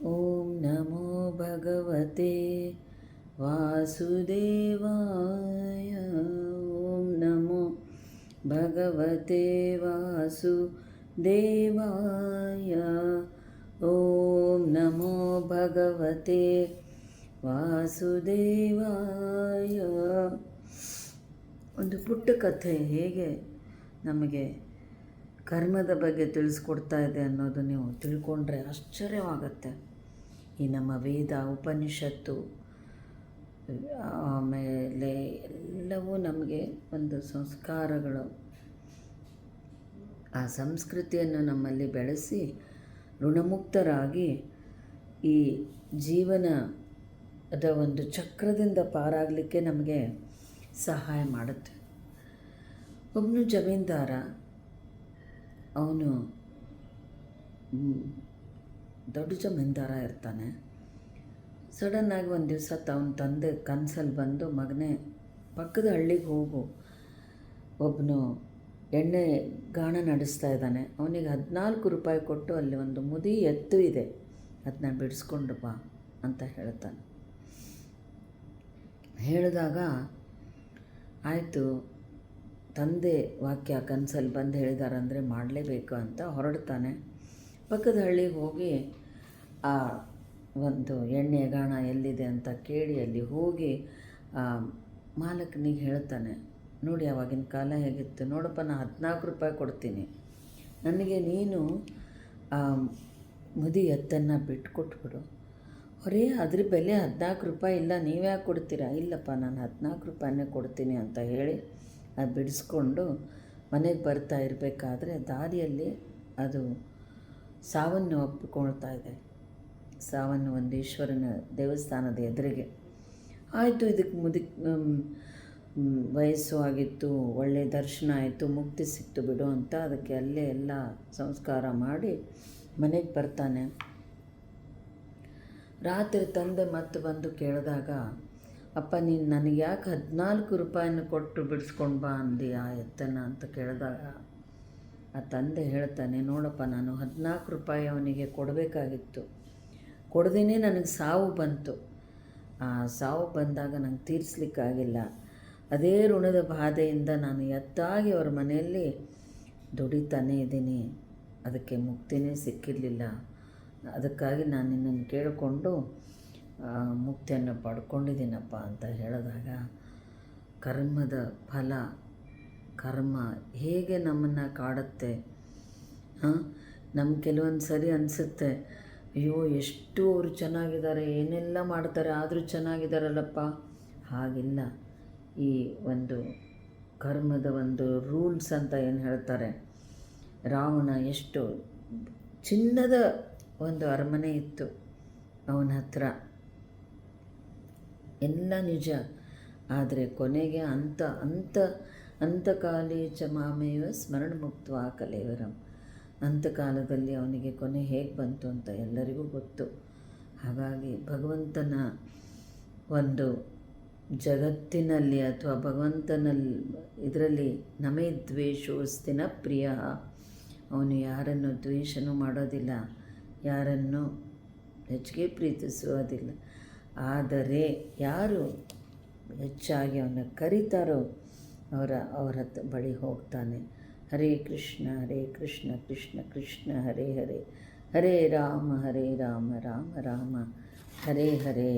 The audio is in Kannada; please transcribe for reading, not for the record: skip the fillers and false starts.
ॐ नमो भगवते वासुदेवाय। ॐ नमो भगवते वासुदेवाय। ॐ नमो भगवते ವಾಸುದೇವಾಯ. ಒಂದು ಪುಟ್ಟ ಕಥೆ ಹೇಗೆ ನಮಗೆ ಕರ್ಮದ ಬಗ್ಗೆ ತಿಳಿಸ್ಕೊಡ್ತಾ ಇದೆ ಅನ್ನೋದು ನೀವು ತಿಳ್ಕೊಂಡ್ರೆ ಆಶ್ಚರ್ಯವಾಗತ್ತೆ. ಈ ನಮ್ಮ ವೇದ, ಉಪನಿಷತ್ತು, ಆಮೇಲೆ ಎಲ್ಲವೂ ನಮಗೆ ಒಂದು ಸಂಸ್ಕಾರಗಳು, ಆ ಸಂಸ್ಕೃತಿಯನ್ನು ನಮ್ಮಲ್ಲಿ ಬೆಳೆಸಿ ಋಣಮುಕ್ತರಾಗಿ ಈ ಜೀವನದ ಒಂದು ಚಕ್ರದಿಂದ ಪಾರಾಗಲಿಕ್ಕೆ ನಮಗೆ ಸಹಾಯ ಮಾಡುತ್ತೆ. ಒಬ್ಬನು ಜಮೀನ್ದಾರ, ಅವನು ದೊಡ್ಡ ಜಮೀನ್ದಾರ ಇರ್ತಾನೆ. ಸಡನ್ನಾಗಿ ಒಂದು ದಿವಸ ಅವನ ತಂದೆ ಕನಸಲ್ಲಿ ಬಂದು, ಮಗನೇ ಪಕ್ಕದ ಹಳ್ಳಿಗೆ ಹೋಗು, ಒಬ್ಬನು ಎಣ್ಣೆ ಗಾಣ ನಡೆಸ್ತಾ ಇದ್ದಾನೆ, ಅವನಿಗೆ 14 ರೂಪಾಯಿ ಕೊಟ್ಟು ಅಲ್ಲಿ ಒಂದು ಮುದಿ ಎತ್ತು ಇದೆ, ಅದನ್ನ ಬಿಡಿಸ್ಕೊಂಡು ಬಾ ಅಂತ ಹೇಳ್ತಾನೆ. ಹೇಳಿದಾಗ ಆಯಿತು, ತಂದೆ ವಾಕ್ಯ ಕನಸಲ್ಲಿ ಬಂದು ಹೇಳಿದಾರಂದರೆ ಮಾಡಲೇಬೇಕು ಅಂತ ಹೊರಡ್ತಾನೆ. ಪಕ್ಕದ ಹಳ್ಳಿಗೆ ಹೋಗಿ ಆ ಒಂದು ಎಣ್ಣೆ ಗಾಣ ಎಲ್ಲಿದೆ ಅಂತ ಕೇಳಿ ಅಲ್ಲಿ ಹೋಗಿ ಮಾಲಕನಿಗೆ ಹೇಳ್ತಾನೆ, ನೋಡಿ ಆವಾಗಿನ ಕಾಲ ಹೇಗಿತ್ತು ನೋಡಪ್ಪ, ನಾನು 14 ರೂಪಾಯಿ ಕೊಡ್ತೀನಿ, ನನಗೆ ನೀನು ಮುದಿ ಎತ್ತನ್ನು ಬಿಟ್ಕೊಟ್ಬಿಡು. ಹೊರೇ ಅದ್ರ ಬೆಲೆ 14 ರೂಪಾಯಿ ಇಲ್ಲ, ನೀವ್ಯಾಕೆ ಕೊಡ್ತೀರಾ? ಇಲ್ಲಪ್ಪ, ನಾನು 14 ರೂಪಾಯಿನೇ ಕೊಡ್ತೀನಿ ಅಂತ ಹೇಳಿ ಅದು ಬಿಡಿಸ್ಕೊಂಡು ಮನೆಗೆ ಬರ್ತಾ ಇರಬೇಕಾದ್ರೆ ದಾರಿಯಲ್ಲಿ ಅದು ಸಾವನ್ನು ಒಪ್ಪಿಕೊಳ್ತಾ ಇದೆ. ಸಾವನ್ನು ಒಂದು ಈಶ್ವರನ ದೇವಸ್ಥಾನದ ಎದುರಿಗೆ. ಆಯಿತು, ಇದಕ್ಕೆ ವಯಸ್ಸು ಆಗಿತ್ತು, ಒಳ್ಳೆಯ ದರ್ಶನ ಆಯಿತು, ಮುಕ್ತಿ ಸಿಕ್ತು ಬಿಡು ಅಂತ ಅದಕ್ಕೆ ಅಲ್ಲೇ ಎಲ್ಲ ಸಂಸ್ಕಾರ ಮಾಡಿ ಮನೆಗೆ ಬರ್ತಾನೆ. ರಾತ್ರಿ ತಂದೆ ಮತ್ತೆ ಬಂದು ಕೇಳಿದಾಗ, ಅಪ್ಪ ನೀನು ನನಗೆ ಯಾಕೆ 14 ರೂಪಾಯಿನ ಕೊಟ್ಟು ಬಿಡಿಸ್ಕೊಂಡು ಬಾ ಅಂದಿ ಆ ಎತ್ತನ ಅಂತ ಕೇಳಿದಾಗ ಆ ತಂದೆ ಹೇಳ್ತಾನೆ, ನೋಡಪ್ಪ, ನಾನು 14 ರೂಪಾಯಿ ಅವನಿಗೆ ಕೊಡಬೇಕಾಗಿತ್ತು, ಕೊಡದೇನೆ ನನಗೆ ಸಾವು ಬಂತು. ಆ ಸಾವು ಬಂದಾಗ ನಂಗೆ ತೀರಿಸ್ಲಿಕ್ಕಾಗಿಲ್ಲ. ಅದೇ ಋಣದ ಬಾಧೆಯಿಂದ ನಾನು ಎತ್ತಾಗಿ ಅವ್ರ ಮನೆಯಲ್ಲಿ ದುಡಿತಾನೇ ಇದ್ದೀನಿ, ಅದಕ್ಕೆ ಮುಕ್ತಿನೇ ಸಿಕ್ಕಿರಲಿಲ್ಲ. ಅದಕ್ಕಾಗಿ ನಾನು ನಿನ್ನನ್ನು ಕೇಳಿಕೊಂಡು ಮುಕ್ತಿಯನ್ನು ಪಡ್ಕೊಂಡಿದ್ದೀನಪ್ಪ ಅಂತ ಹೇಳಿದಾಗ, ಕರ್ಮದ ಫಲ, ಕರ್ಮ ಹೇಗೆ ನಮ್ಮನ್ನು ಕಾಡುತ್ತೆ. ನಮ್ಗೆ ಕೆಲವೊಂದು ಸರಿ ಅನಿಸುತ್ತೆ, ಅಯ್ಯೋ ಎಷ್ಟು ಅವರು ಚೆನ್ನಾಗಿದ್ದಾರೆ, ಏನೆಲ್ಲ ಮಾಡ್ತಾರೆ, ಆದರೂ ಚೆನ್ನಾಗಿದ್ದಾರಲ್ಲಪ್ಪ. ಹಾಗಿಲ್ಲ. ಈ ಒಂದು ಕರ್ಮದ ಒಂದು ರೂಲ್ಸ್ ಅಂತ ಏನು ಹೇಳ್ತಾರೆ, ರಾವಣ ಎಷ್ಟು ಚಿನ್ನದ ಒಂದು ಅರಮನೆ ಇತ್ತು ಅವನ ಹತ್ರ, ಎಲ್ಲ ನಿಜ. ಆದರೆ ಕೊನೆಗೆ ಅಂತಕಾಲೇ ಚ ಮಾಮೇವ ಸ್ಮರಣ ಮುಕ್ತ ಕಲೇವರಂ, ಅಂತಕಾಲದಲ್ಲಿ ಅವನಿಗೆ ಕೊನೆ ಹೇಗೆ ಬಂತು ಅಂತ ಎಲ್ಲರಿಗೂ ಗೊತ್ತು. ಹಾಗಾಗಿ ಭಗವಂತನ ಒಂದು ಜಗತ್ತಿನಲ್ಲಿ ಅಥವಾ ಭಗವಂತನಲ್ಲಿ ಇದರಲ್ಲಿ ನಮೇ ದ್ವೇಷೋಸ್ತಿನ ಪ್ರಿಯ, ಅವನು ಯಾರನ್ನು ದ್ವೇಷನೂ ಮಾಡೋದಿಲ್ಲ, ಯಾರನ್ನು ಹೆಚ್ಚಿಗೆ ಪ್ರೀತಿಸುವುದಿಲ್ಲ. ಆದರೆ ಯಾರು ಹೆಚ್ಚಾಗಿ ಅವನ್ನ ಕರೀತಾರೋ ಅವರ ಬಳಿ ಹೋಗ್ತಾನೆ. ಹರೇ ಕೃಷ್ಣ ಕೃಷ್ಣ ಕೃಷ್ಣ ಹರೇ ಹರೇ, ಹರೇ ರಾಮ ರಾಮ ರಾಮ ರಾಮ ಹರೇ ಹರೇ.